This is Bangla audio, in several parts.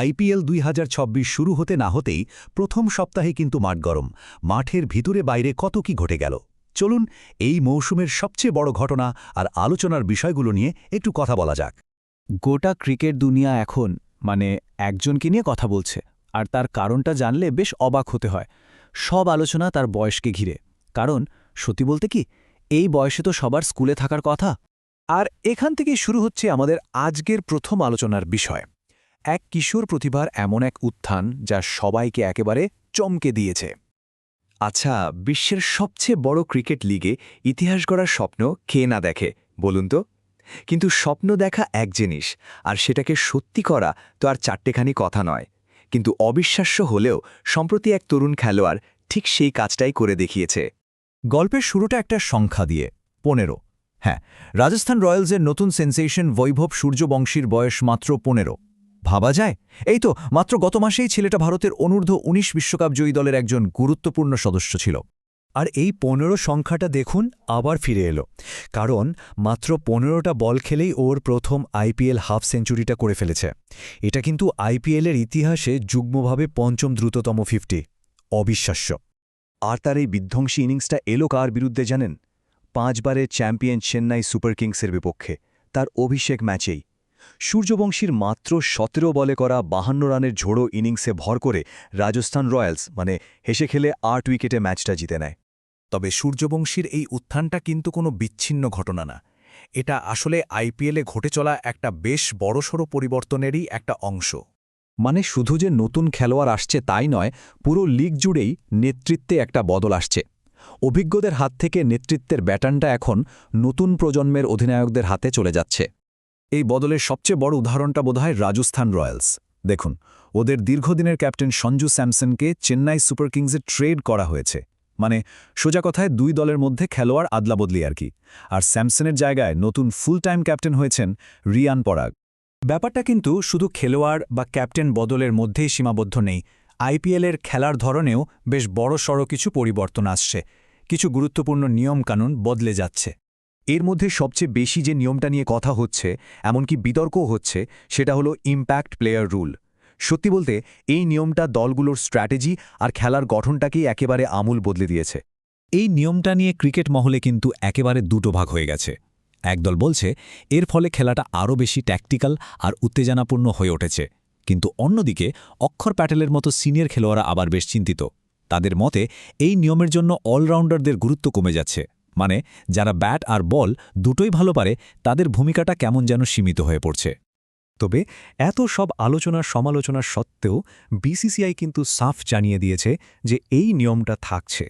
আইপিএল ২০২৬ শুরু হতে না হতেই প্রথম সপ্তাহে কিন্তু মাঠ গরম। মাঠের ভিতরে বাইরে কত কি ঘটে গেল। চলুন এই মৌসুমের সবচেয়ে বড় ঘটনা আর আলোচনার বিষয়গুলো নিয়ে একটু কথা বলা যাক। গোটা ক্রিকেট দুনিয়া এখন একজনকে নিয়ে কথা বলছে, আর তার কারণটা জানলে বেশ অবাক হতে হয়। সব আলোচনা তার বয়সকে ঘিরে। কারণ সত্যি বলতে কি, এই বয়সে তো সবার স্কুলে থাকার কথা। আর এখান থেকেই শুরু হচ্ছে আমাদের আজকের প্রথম আলোচনার বিষয়। এক কিশোর প্রতিভার এমন এক উত্থান যা সবাইকে একেবারে চমকে দিয়েছে। আচ্ছা, বিশ্বের সবচেয়ে বড় ক্রিকেট লিগে ইতিহাস গড়ার স্বপ্ন কে না দেখে বলুন তো? কিন্তু স্বপ্ন দেখা এক জিনিস, আর সেটাকে সত্যি করা তো আর চারটেখানি কথা নয়। কিন্তু অবিশ্বাস্য হলেও সম্প্রতি এক তরুণ খেলোয়াড় ঠিক সেই কাজটাই করে দেখিয়েছে। গল্পের শুরুটা একটা সংখ্যা দিয়ে, ১৫। হ্যাঁ, রাজস্থান রয়্যালসের নতুন সেন্সেশন বৈভব সূর্যবংশীর বয়স মাত্র ১৫। ভাবা যায়? এই তো মাত্র গত মাসেই ছেলেটা ভারতের অনূর্ধ্ব ১৯ বিশ্বকাপ জয়ী দলের একজন গুরুত্বপূর্ণ সদস্য ছিল। আর এই ১৫ সংখ্যাটা দেখুন আবার ফিরে এলো, কারণ মাত্র ১৫টা বল খেলেই ওর প্রথম আইপিএল হাফ সেঞ্চুরিটা করে ফেলেছে। এটা কিন্তু আইপিএলের ইতিহাসে যুগ্মভাবে পঞ্চম দ্রুততম 50। অবিশ্বাস্য। আর তার এই বিধ্বংসী ইনিংসটা এলো কার বিরুদ্ধে জানেন? ৫ বারের চ্যাম্পিয়ন চেন্নাই সুপার কিংসের বিপক্ষে, তার অভিষেক ম্যাচেই। সূর্যবংশীর মাত্র ১৭ বলে করা ৫২ রানের ঝোড়ো ইনিংসে ভর করে রাজস্থান রয়্যালস হেসে খেলে ৮ উইকেটে ম্যাচটা জিতে নেয়। তবে সূর্যবংশীর এই উত্থানটা কিন্তু কোনো বিচ্ছিন্ন ঘটনা না। এটা আসলে আইপিএলে ঘটে চলা একটা বেশ বড়সড় পরিবর্তনেরই একটা অংশ। শুধু যে নতুন খেলোয়াড় আসছে তাই নয়, পুরো লিগ জুড়েই নেতৃত্বে একটা বদল আসছে। অভিজ্ঞদের হাত থেকে নেতৃত্বের ব্যাটনটা এখন নতুন প্রজন্মের অধিনায়কদের হাতে চলে যাচ্ছে। এই বদলের সবচেয়ে বড় উদাহরণটা বোধহয় রাজস্থান রয়্যালস। দেখুন, ওদের দীর্ঘদিনের ক্যাপ্টেন সঞ্জু স্যামসনকে চেন্নাই সুপার কিংসে ট্রেড করা হয়েছে। সোজা কথায় দুই দলের মধ্যে খেলোয়াড় আদলাবদলি আর কি। আর স্যামসনের জায়গায় নতুন ফুল টাইম ক্যাপ্টেন হয়েছেন রিয়ান পরাগ। ব্যাপারটা কিন্তু শুধু খেলোয়াড় বা ক্যাপ্টেন বদলের মধ্যেই সীমাবদ্ধ নেই। আইপিএলের খেলার ধরনেও বেশ বড়সড় কিছু পরিবর্তন আসছে। কিছু গুরুত্বপূর্ণ নিয়মকানুন বদলে যাচ্ছে। এর মধ্যে সবচেয়ে বেশি যে নিয়মটা নিয়ে কথা হচ্ছে, এমনকি বিতর্কও হচ্ছে, সেটা হলো ইম্প্যাক্ট প্লেয়ার রুল। সত্যি বলতে এই নিয়মটা দলগুলোর স্ট্র্যাটেজি আর খেলার গঠনটাকেই একেবারে আমূল বদলে দিয়েছে। এই নিয়মটা নিয়ে ক্রিকেট মহলে কিন্তু একেবারে দুটো ভাগ হয়ে গেছে। একদল বলছে এর ফলে খেলাটা আরও বেশি ট্যাকটিক্যাল আর উত্তেজনাপূর্ণ হয়ে উঠেছে, কিন্তু অন্যদিকে অক্ষর প্যাটেলের মতো সিনিয়র খেলোয়াড়রা আবার বেশ চিন্তিত। তাদের মতে এই নিয়মের জন্য অলরাউন্ডারদের গুরুত্ব কমে যাচ্ছে। যারা ব্যাট আর বল দুটোই ভালো পারে, তাদের ভূমিকাটা কেমন যেন সীমিত হয়ে পড়ছে। তবে এত সব আলোচনার সমালোচনার সত্ত্বেও বিসিসিআই কিন্তু সাফ জানিয়ে দিয়েছে যে এই নিয়মটা থাকছে।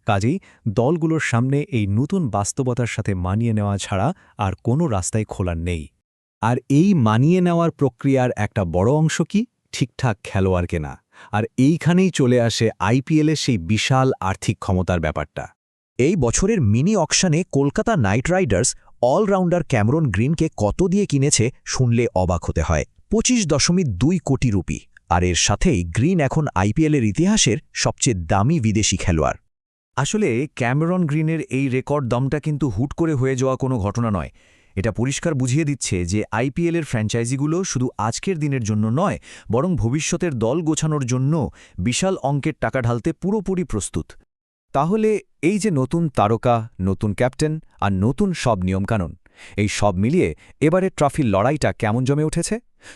কাজেই দলগুলোর সামনে এই নতুন বাস্তবতার সাথে মানিয়ে নেওয়া ছাড়া আর কোনো রাস্তাই খোলা নেই। আর এই মানিয়ে নেওয়ার প্রক্রিয়ার একটা বড় অংশ কি? ঠিকঠাক খেলোয়াড় কেনা। আর এইখানেই চলে আসে আইপিএলের সেই বিশাল আর্থিক ক্ষমতার ব্যাপারটা। এই বছরের মিনি অকশনে Kolkata Knight Riders allrounder Cameron গ্রিনকে কত দিয়ে কিনেছে শুনলে অবাক হতে হয়। ২৫.২ কোটি রুপি। আর এর সাথেই গ্রিন এখন আইপিএলের ইতিহাসের সবচেয়ে দামি বিদেশি খেলোয়াড়। আসলে ক্যামেরন গ্রিনের এই রেকর্ড দামটা কিন্তু হুট করে হয়ে যাওয়া কোনো ঘটনা নয়। এটা পরিষ্কার বুঝিয়ে দিচ্ছে যে আইপিএলের ফ্র্যাঞ্চাইজিগুলো শুধু আজকের দিনের জন্য নয়, বরং ভবিষ্যতের দল গোছানোর জন্য বিশাল অঙ্কের টাকা ঢালতে পুরোপুরি প্রস্তুত। তাহলে এই যে নতুন তারকা, নতুন ক্যাপ্টেন আর নতুন সব নিয়মকানুন, এই সব মিলিয়ে এবারে ট্রফির লড়াইটা কেমন জমে উঠেছে?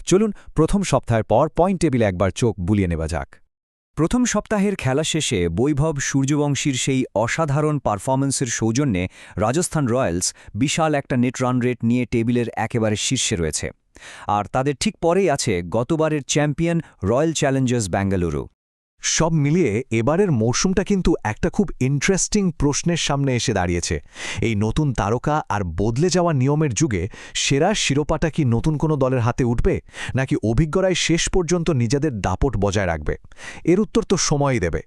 চলুন প্রথম সপ্তাহের পর পয়েন্ট টেবিলে একবার চোখ বুলিয়ে নেওয়া যাক। প্রথম সপ্তাহের খেলা শেষে বৈভব সূর্যবংশীর সেই অসাধারণ পারফরম্যান্সের সৌজন্যে রাজস্থান রয়্যালস বিশাল একটা নেট রান রেট নিয়ে টেবিলের একেবারে শীর্ষে রয়েছে। আর তাদের ঠিক পরেই আছে গতবারের চ্যাম্পিয়ন রয়্যাল চ্যালেঞ্জার্স বেঙ্গালুরু। সব মিলিয়ে এবারের মৌসুমটা কিন্তু একটা খুব ইন্টারেস্টিং প্রশ্নের সামনে এসে দাঁড়িয়েছে। এই নতুন তারকা আর বদলে যাওয়া নিয়মের যুগে সেরা শিরোপাটা কি নতুন কোনো দলের হাতে উঠবে, নাকি অভিজ্ঞরাই শেষ পর্যন্ত নিজেদের দাপট বজায় রাখবে? এর উত্তর তো সময়ই দেবে।